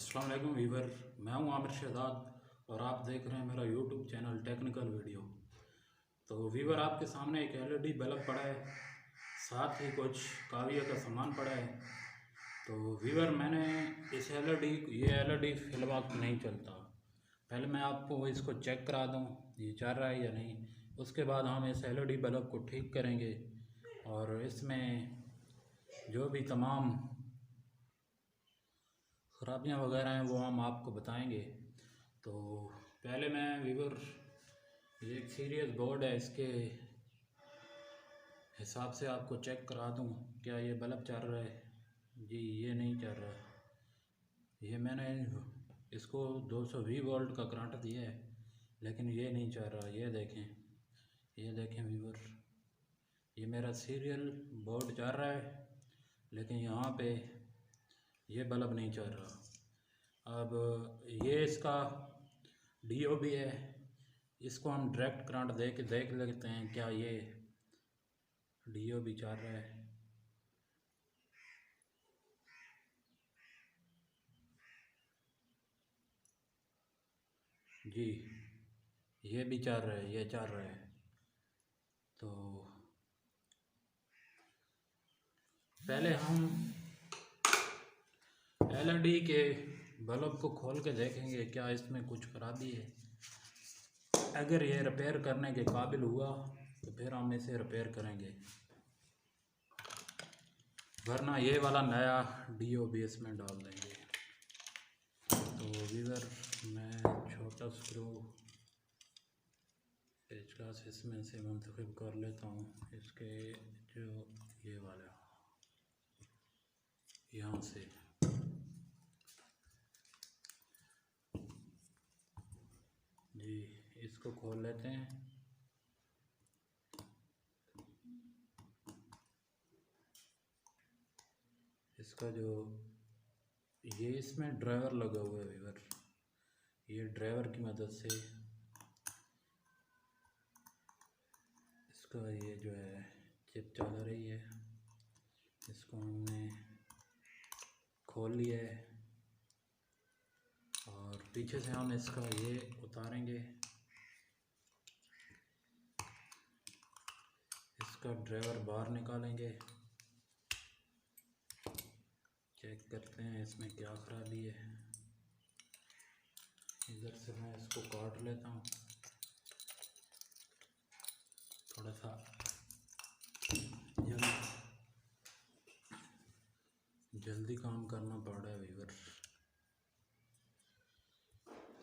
अस्सलाम वालेकुम वीवर। मैं हूं आमिर शहजाद और आप देख रहे हैं मेरा यूट्यूब चैनल टेक्निकल वीडियो। तो वीवर आपके सामने एक एलईडी बल्ब पड़ा है, साथ ही कुछ काविया का सामान पड़ा है। तो वीवर मैंने इस ये एलईडी फिलहाल नहीं चलता। पहले मैं आपको इसको चेक करा दूं ये चल रहा है या नहीं, उसके बाद हम इस एलईडी बल्ब को ठीक करेंगे और इसमें जो भी तमाम ख़राबियाँ वगैरह हैं वो हम आपको बताएंगे। तो पहले मैं वीवर ये एक सीरियस बोर्ड है, इसके हिसाब से आपको चेक करा दूं क्या ये बल्ब चल रहा है। जी ये नहीं चल रहा, ये मैंने इसको 220 वोल्ट का करंट दिया है लेकिन ये नहीं चल रहा। ये देखें वीवर, ये मेरा सीरियल बोर्ड चल रहा है लेकिन यहाँ पे ये बल्ब नहीं चल रहा। अब ये इसका DOB है, इसको हम डायरेक्ट करंट दे के देख लेते हैं क्या ये DOB चल रहा है। जी ये भी चल रहा है, ये चल रहा है। तो पहले हम LED के बल्ब को खोल के देखेंगे क्या इसमें कुछ खराबी है। अगर ये रिपेयर करने के काबिल हुआ तो फिर हम इसे रिपेयर करेंगे, वरना ये वाला नया DOB इसमें डाल देंगे। तो वीवर मैं छोटा स्क्रू पेचकस इसमें से मुंतखब कर लेता हूँ, इसके जो ये वाला यहाँ से जी इसको खोल लेते हैं। इसका जो ये इसमें ड्राइवर लगा हुआ है वीवर, ये ड्राइवर की मदद से इसका ये जो है चिप चल रही है। इसको हमने खोल लिया है और पीछे से हम इसका ये उतारेंगे, इसका ड्राइवर बाहर निकालेंगे। चेक करते हैं इसमें क्या खराबी है। इधर से मैं इसको काट लेता हूँ, थोड़ा सा जल्दी काम करना पड़ रहा है वीवर।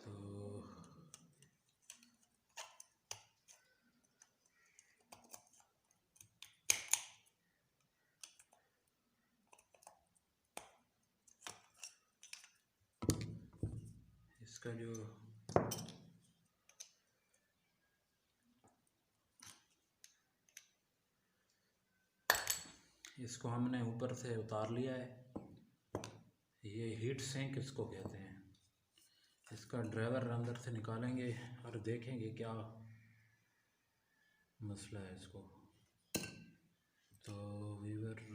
तो इसका जो इसको हमने ऊपर से उतार लिया है, ये हीट सिंक इसको कहते हैं। इसका ड्राइवर अंदर से निकालेंगे और देखेंगे क्या मसला है इसको। तो वीवर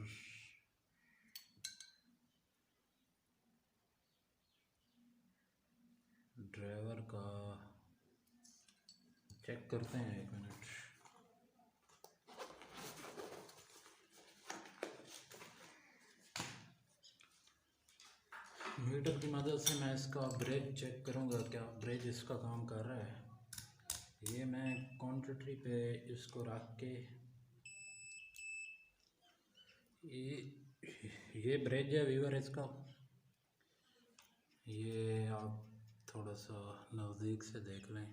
ड्राइवर का चेक करते हैं, 1 मिनट। मीटर की मदद से मैं इसका ब्रेक चेक करूंगा क्या ब्रेक इसका काम कर रहा है। ये मैं क्वांटिटी पे इसको रख के ये ब्रेक है वीवर इसका, ये आप थोड़ा सा नज़दीक से देख लें।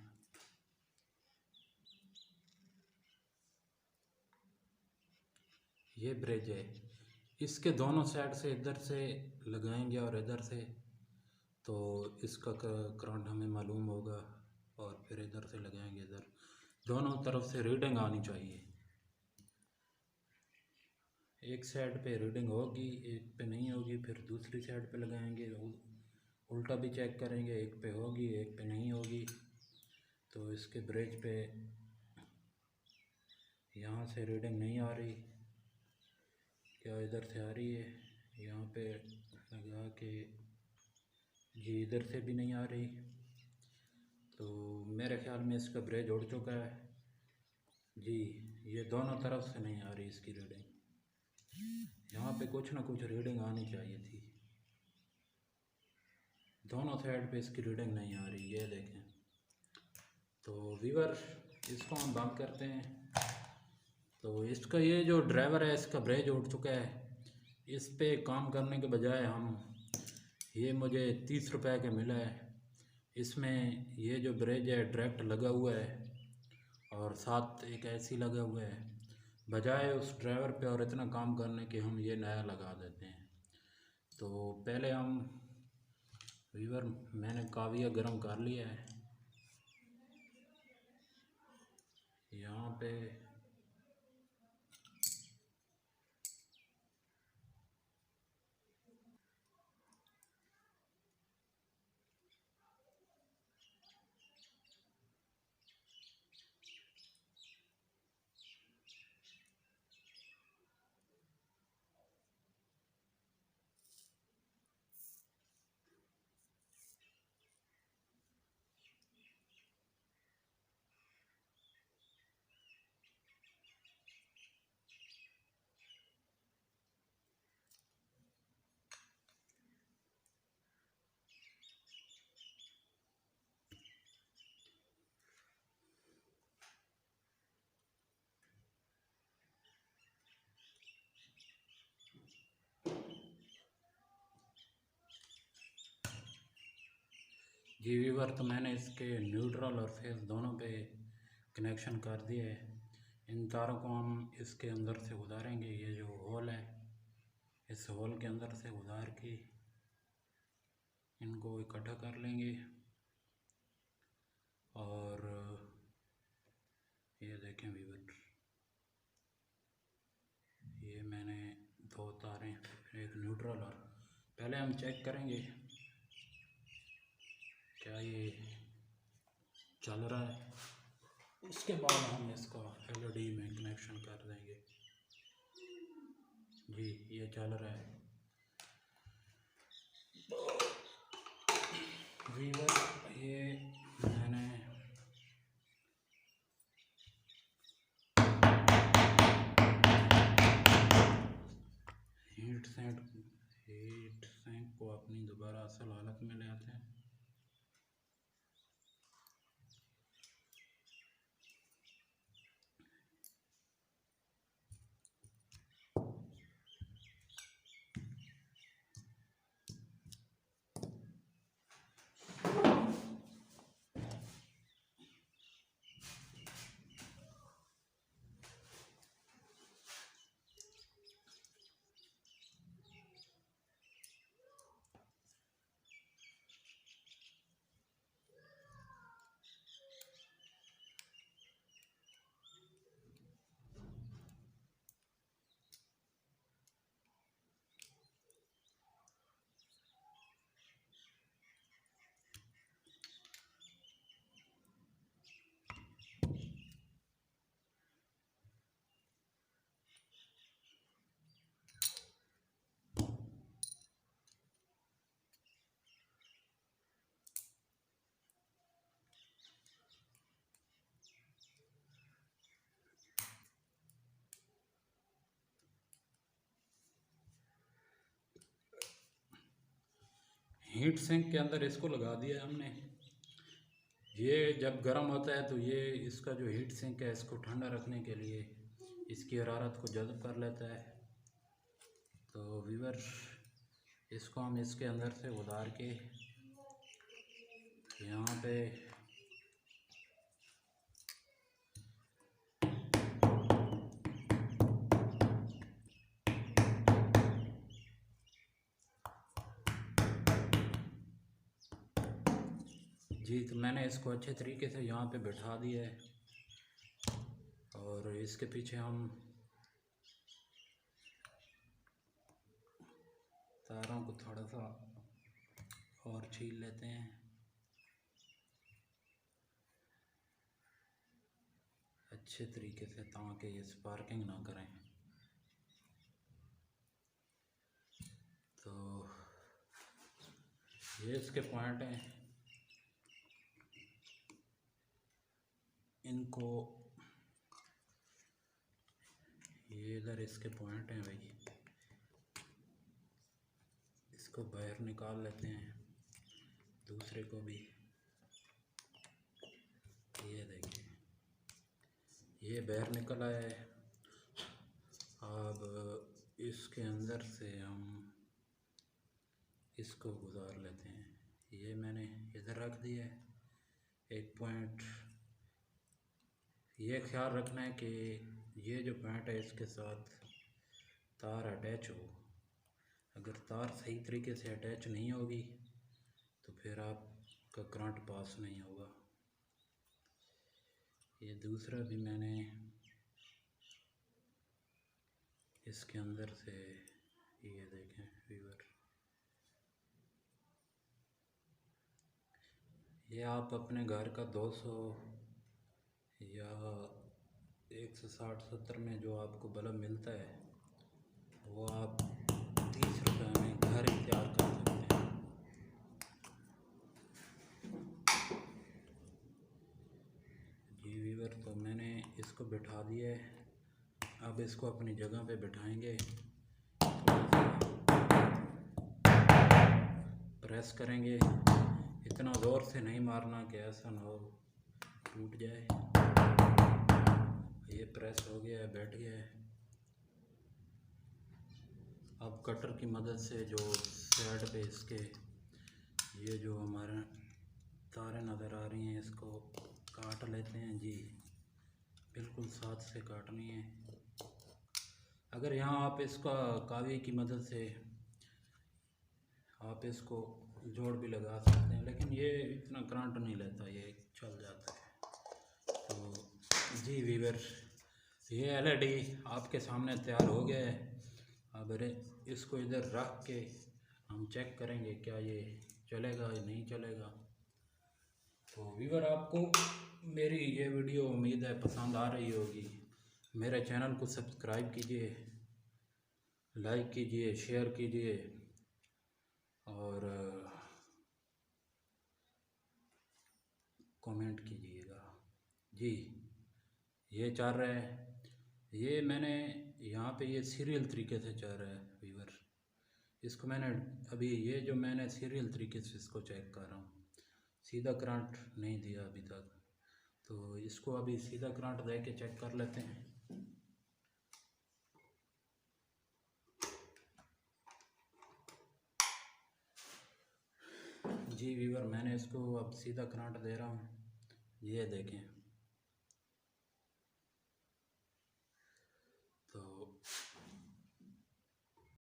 ये ब्रिज है, इसके दोनों साइड से इधर से लगाएंगे और इधर से, तो इसका करंट हमें मालूम होगा। और फिर इधर से लगाएंगे, इधर दोनों तरफ से रीडिंग आनी चाहिए। एक साइड पे रीडिंग होगी, एक पे नहीं होगी, फिर दूसरी साइड पे लगाएंगे, उल्टा भी चेक करेंगे, एक पे होगी एक पे नहीं होगी। तो इसके ब्रिज पे यहाँ से रीडिंग नहीं आ रही, क्या इधर से आ रही है। यहाँ पे लगा के जी इधर से भी नहीं आ रही, तो मेरे ख्याल में इसका ब्रेज उड़ चुका है। जी ये दोनों तरफ से नहीं आ रही इसकी रीडिंग, यहाँ पे कुछ ना कुछ रीडिंग आनी चाहिए थी। दोनों साइड पे इसकी रीडिंग नहीं आ रही, ये देखें। तो व्यूअर इसको हम बंद करते हैं। तो इसका ये जो ड्राइवर है इसका ब्रेज उठ चुका है। इस पे काम करने के बजाय ये मुझे 30 रुपए का मिला है। इसमें ये जो ब्रेज है डायरेक्ट लगा हुआ है और साथ एक ऐसी लगा हुआ है, बजाय उस ड्राइवर पे और इतना काम करने के हम ये नया लगा देते हैं। तो पहले व्यूअर मैंने काविया गर्म कर लिया है यहाँ पे। जी व्यूअर तो मैंने इसके न्यूट्रल और फेस दोनों पे कनेक्शन कर दिए है। इन तारों को हम इसके अंदर से उतारेंगे, ये जो होल है इस होल के अंदर से उतार के इनको इकट्ठा कर लेंगे। और ये देखें व्यूअर, ये मैंने दो तारें, एक न्यूट्रल और पहले हम चेक करेंगे क्या ये चल रहा है, उसके बाद हम इसका एलईडी में कनेक्शन कर देंगे। जी ये चल रहा है व्यूअर। ये मैंने हीट सिंक को अपनी दोबारा असल हालत में ले आते हैं। हीट सिंक के अंदर इसको लगा दिया हमने। ये जब गर्म होता है तो ये इसका जो हीट सिंक है इसको ठंडा रखने के लिए इसकी हरारत को जज़ब कर लेता है। तो व्यूअर इसको हम इसके अंदर से उतार के यहाँ पे जी, तो मैंने इसको अच्छे तरीके से यहाँ पे बैठा दिया है और इसके पीछे हम तारों को थोड़ा सा और छील लेते हैं अच्छे तरीके से ताकि ये स्पार्किंग ना करें। तो ये इसके पॉइंट हैं, इनको ये इधर इसके पॉइंट हैं भाई, इसको बाहर निकाल लेते हैं, दूसरे को भी। ये देखिए ये बाहर निकल आया है। अब इसके अंदर से हम इसको गुजार लेते हैं। ये मैंने इधर रख दिया है एक पॉइंट। ये ख्याल रखना है कि ये जो पॉइंट है इसके साथ तार अटैच हो। अगर तार सही तरीके से अटैच नहीं होगी तो फिर आपका करंट पास नहीं होगा। ये दूसरा भी मैंने इसके अंदर से, ये देखें व्यूअर, ये आप अपने घर का 200 या 160-70 में जो आपको बल्ब मिलता है वो आप 30 रुपये में घर ही तैयार कर सकते हैं। जी व्यूअर, तो मैंने इसको बिठा दिया है। अब इसको अपनी जगह पे बिठाएंगे, प्रेस करेंगे। इतना ज़ोर से नहीं मारना कि ऐसा ना हो टूट जाए। ये प्रेस हो गया है, बैठ गया है। अब कटर की मदद से जो साइड पे इसके ये जो हमारे तारें नज़र आ रही हैं इसको काट लेते हैं जी। बिल्कुल साथ से काटनी है। अगर यहाँ आप इसका कावी की मदद से आप इसको जोड़ भी लगा सकते हैं, लेकिन ये इतना करंट नहीं लेता, ये चल जाता है। तो जी व्यूअर, ये एलईडी आपके सामने तैयार हो गया है। अब इसको इधर रख के हम चेक करेंगे क्या ये चलेगा या नहीं चलेगा। तो व्यूअर, आपको मेरी ये वीडियो उम्मीद है पसंद आ रही होगी। मेरे चैनल को सब्सक्राइब कीजिए, लाइक कीजिए, शेयर कीजिए और कमेंट कीजिएगा जी। ये चल रहा है, ये मैंने यहाँ पे ये सीरियल तरीके से चल रहा है व्यूअर। इसको मैंने अभी ये जो मैंने सीरियल तरीके से इसको चेक कर रहा हूँ, सीधा करंट नहीं दिया अभी तक। तो इसको अभी सीधा करंट दे के चेक कर लेते हैं। जी व्यूअर, मैंने इसको अब सीधा करंट दे रहा हूँ, ये देखें।